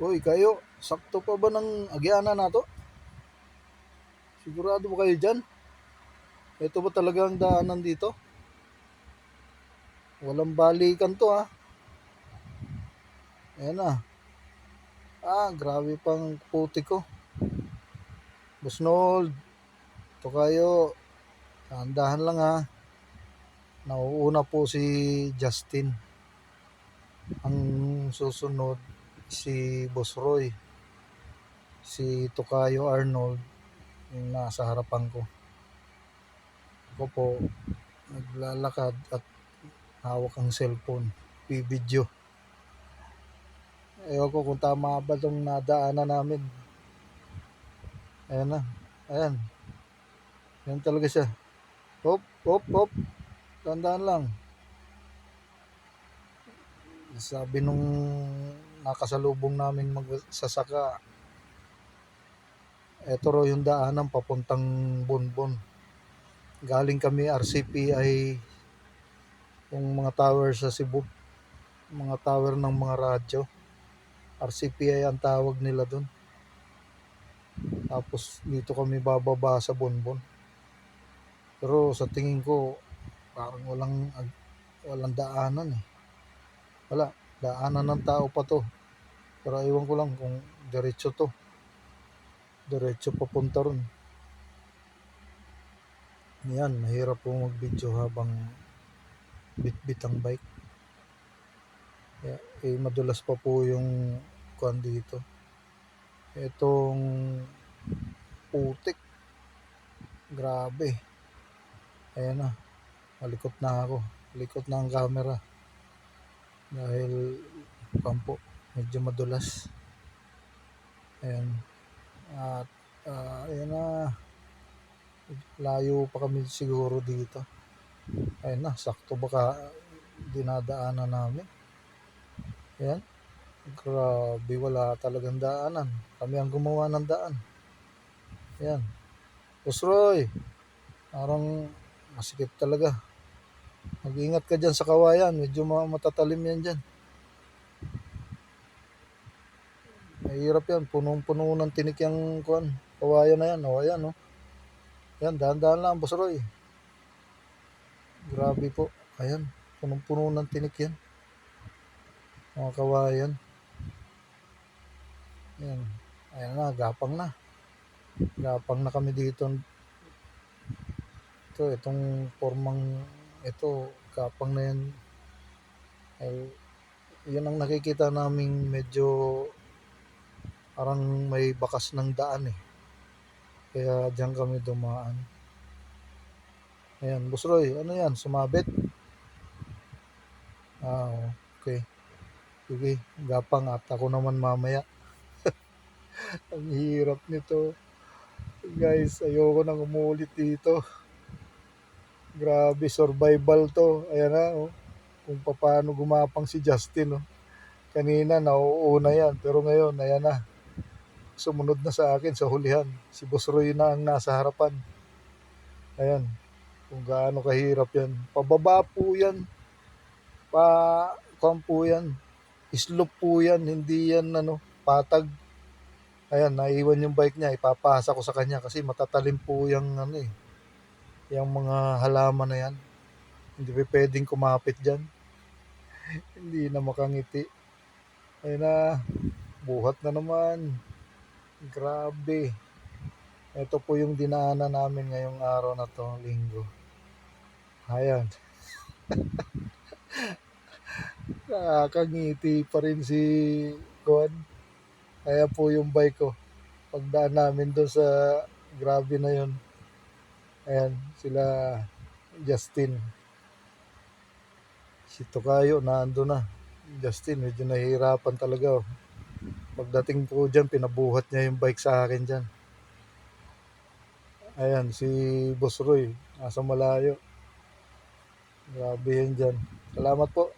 Hoy kayo, sakto pa ba ng agyana na to? Sigurado ba kayo dyan? Ito ba talaga ang daanan dito? Walang balikan to ha. Ayan na. Grabe pang puti ko. Busnold, ito kayo. Dahan lang ha. Nauuna po si Justin. Ang susunod si Boss Roy. Si Tokayo Arnold yung nasa harapan ko. Ako po naglalakad at hawak ang cellphone. Video. Ewan ko kung tama ba itong nadaanan namin. Ayan na. Ayan. Yan talaga siya. Hop, hop, hop. Tandaan lang. Sabi nung nakasalubong namin magsasaka, eto raw yung daanan papuntang Bonbon. Galing kami RCP ay yung mga tower sa Cebu. Mga tower ng mga radyo. RCPI ang tawag nila dun. Tapos dito kami bababa sa Bonbon. Pero sa tingin ko parang walang daanan eh. Wala, daanan ng tao pa to. Pero ewan ko lang kung diretso to. Diretso papunta ron. Yan, mahirap po mag-video habang bit-bit ang bike. Madulas pa po yung kuan dito. Itong putik. Grabe. Ayan na. Malikot na ako. Likot na ang camera. Dahil kampo, medyo madulas. Ayan. At ayan na. Layo pa kami siguro dito. Ayan na, sakto baka dinadaanan namin. Ayan. Grabe, wala talagang daanan. Kami ang gumawa ng daan. Ayan. Boss Roy, parang masikip talaga. Mag-ingat ka dyan sa kawayan. Medyo matatalim yan dyan. Mahirap yan. Punong-puno ng tinik yung kawayan na yan. O, ayan, o. Ayan, dahan-dahan lang, Boss Roy. Grabe po. Ayan, punong-puno ng tinik yan. Mga kawayan. Ayan. Ayan na, gapang na. Gapang na kami dito. Itong formang ito, gapang na yan. Ay, yan ang nakikita naming medyo parang may bakas ng daan eh. Kaya dyan kami dumaan. Ayan, Boss Roy, ano yan? Sumabit? Okay. Sige, gapang at ako naman mamaya. Ang hirap nito. Guys, ayoko nang umulit dito. Grabe, survival to. Ayan na, oh. Kung paano gumapang si Justin, oh. Kanina, nauuna yan. Pero ngayon, ayan na. Sumunod na sa akin sa hulihan. Si Boss Roy na ang nasa harapan. Ayan. Kung gaano kahirap yan. Pababa po yan. Po yan. Slope po yan. Hindi yan, patag. Ayan, naiwan yung bike niya. Ipapasa ko sa kanya kasi matatalim po yung, yung mga halaman na yan. Hindi pa pwedeng kumapit dyan. Hindi na makangiti. Ayun na, buhat na naman. Grabe. Ito po yung dinaanan namin ngayong araw na to, linggo. Ayan. Nakakangiti pa rin si Juan. Kaya po yung bike ko. Pagdaan namin doon sa grabe na yun. Ayan, sila Justin. Si Tokayo, naando na. Justin, medyo nahihirapan talaga. Oh. Pagdating po dyan, pinabuhat niya yung bike sa akin dyan. Ayan, si Boss Roy, nasa malayo. Grabe yan dyan. Salamat po.